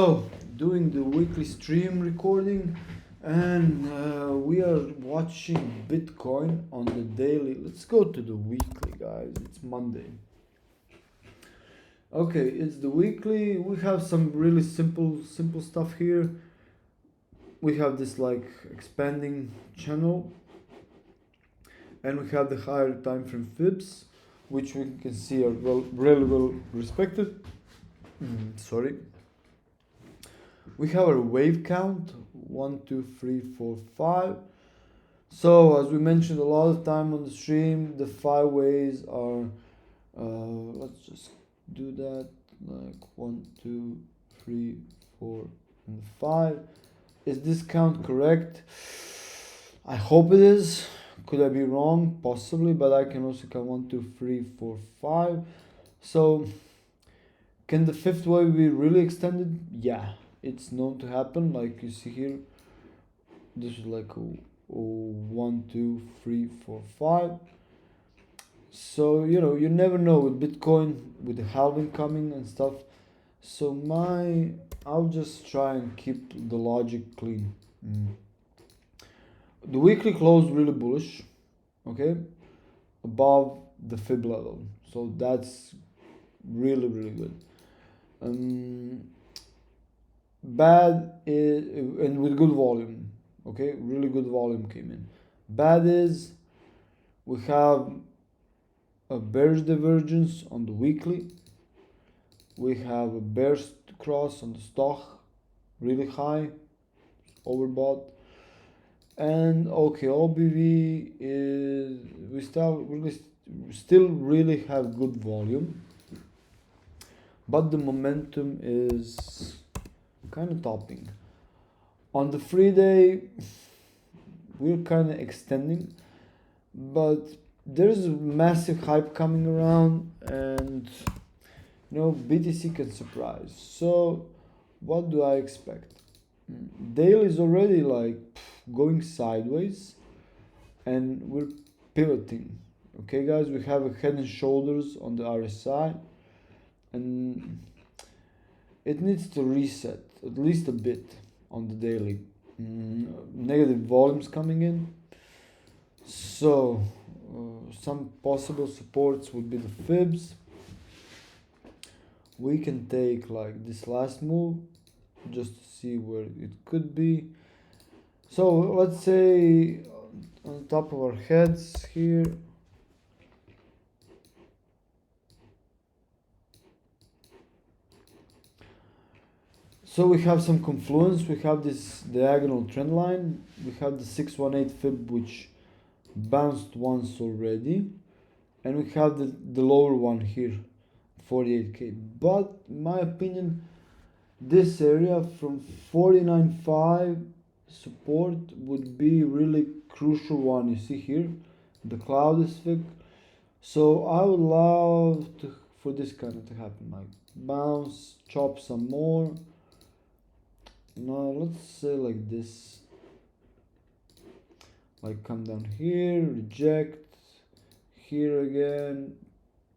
So, doing the weekly stream recording, and we are watching Bitcoin on the daily. Let's go to the weekly, guys. It's Monday. Okay, it's the weekly. We have some really simple stuff here. We have this like expanding channel, and we have the higher time frame fibs, which we can see are really well respected. Sorry. We have our wave count 1, 2, 3, 4, 5. So as we mentioned a lot of time on the stream, the 5 ways are let's just do that like 1, 2, 3, 4 and 5. Is this count correct? I hope it is. Could I be wrong? Possibly, but I can also count 1, 2, 3, 4, 5. So can the fifth wave be really extended? Yeah, it's known to happen. Like you see here, this is like a 1, 2, 3, 4, 5. So you never know with Bitcoin, with the halving coming and stuff. So I'll just try and keep the logic clean. The weekly closed really bullish, okay, above the fib level. So that's really good. Bad is, and with good volume, okay, really good volume came in. Bad is we have a bearish divergence on the weekly. We have a bearish cross on the stock, really high, overbought. And okay, OBV is we still really have good volume, but the momentum is kind of topping. On the free day, we're kind of extending, but there's a massive hype coming around, and BTC can surprise. So what do I expect? Daily is already like going sideways, and we're pivoting. Okay, guys, we have a head and shoulders on the RSI, and it needs to reset at least a bit on the daily. Negative volumes coming in. So some possible supports would be the fibs. We can take like this last move just to see where it could be. So let's say on top of our heads here, so we have some confluence. We have this diagonal trend line. We have the 618 fib, which bounced once already, and we have the lower one here, 48k. But in my opinion, this area from 49.5 support would be really crucial one. You see here, the cloud is thick. So I would love for this kind of to happen, like bounce, chop some more. Now let's say like this, like come down here, reject, here again,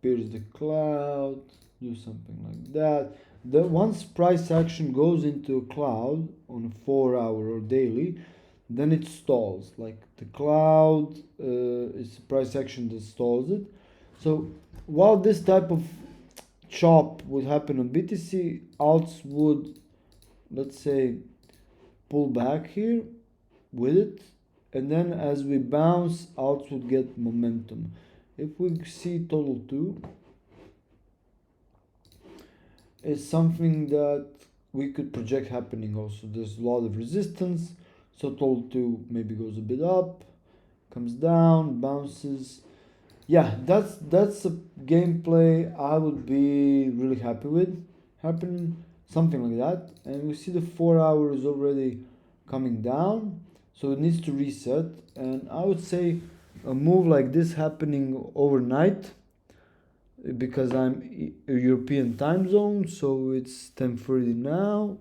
pierce the cloud, do something like that. Once price action goes into a cloud on a 4 hour or daily, then it stalls. Like the cloud is price action that stalls it. So while this type of chop would happen on BTC, alts would, let's say, pull back here with it, and then as we bounce, alts would get momentum. If we see total 2, it's something that we could project happening also. There's a lot of resistance, so total 2 maybe goes a bit up, comes down, bounces. Yeah, that's a gameplay I would be really happy with happening, something like that. And we see the 4 hours already coming down, so it needs to reset. And I would say a move like this happening overnight, because I'm a European time zone, so it's 10:30 now,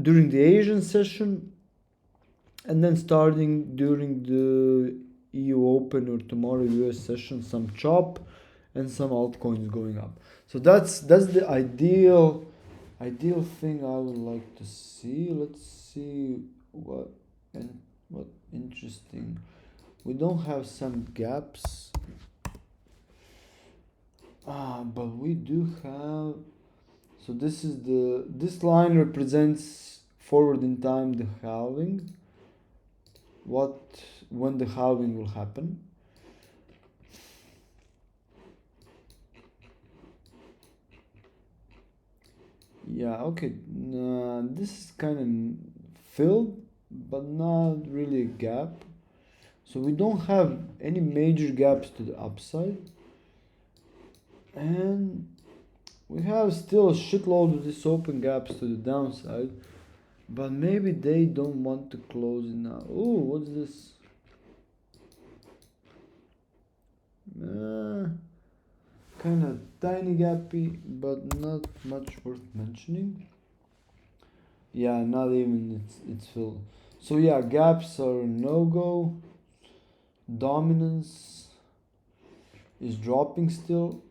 during the Asian session, and then starting during the EU Open or tomorrow US session, some chop and some altcoins going up. So that's the ideal Ideal thing I would like to see. Let's see what and what interesting. We don't have some gaps. But we do have. So this line represents forward in time the halving. What when the halving will happen? Yeah, okay. This is kind of filled, but not really a gap. So we don't have any major gaps to the upside, and we have still a shitload of these open gaps to the downside. But maybe they don't want to close it now. Oh, what's this? Uh, Kind of tiny gappy, but not much worth mentioning. Yeah, not even it's filled. So yeah, gaps are no go. Dominance is dropping still.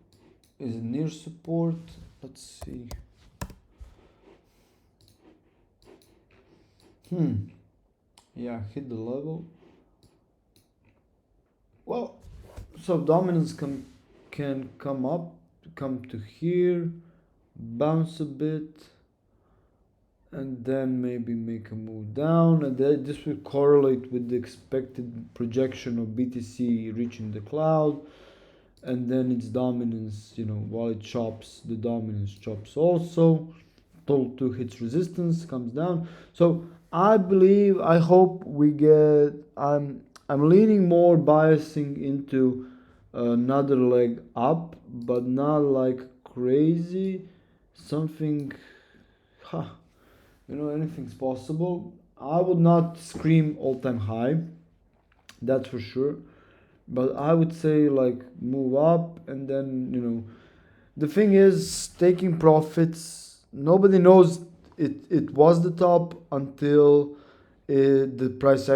Is it near support? Let's see. Yeah, hit the level. Well, so dominance can come up, come to here, bounce a bit, and then maybe make a move down, and this will correlate with the expected projection of BTC reaching the cloud, and then its dominance, while it chops, the dominance chops also. Total 2 hits resistance, comes down. So I hope we get. I'm leaning more biasing into another leg up, but not like crazy. Something, huh, anything's possible. I would not scream all-time high, that's for sure. But I would say like move up, and then the thing is taking profits. Nobody knows it was the top until the price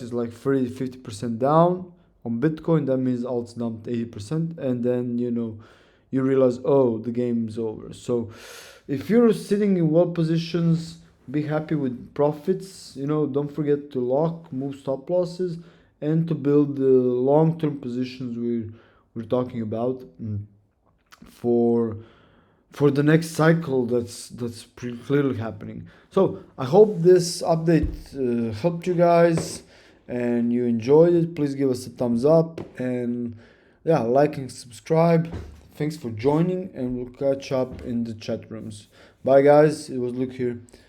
is like 30-50% down on Bitcoin. That means alt's dumped 80%, and then you realize, oh, the game is over. So if you're sitting in well positions, be happy with profits. Don't forget to lock, move stop losses, and to build the long-term positions we're talking about, for the next cycle that's pretty clearly happening. So I hope this update helped you guys and you enjoyed it. Please give us a thumbs up, and yeah, like and subscribe. Thanks for joining, and we'll catch up in the chat rooms. Bye guys, it was Luke here.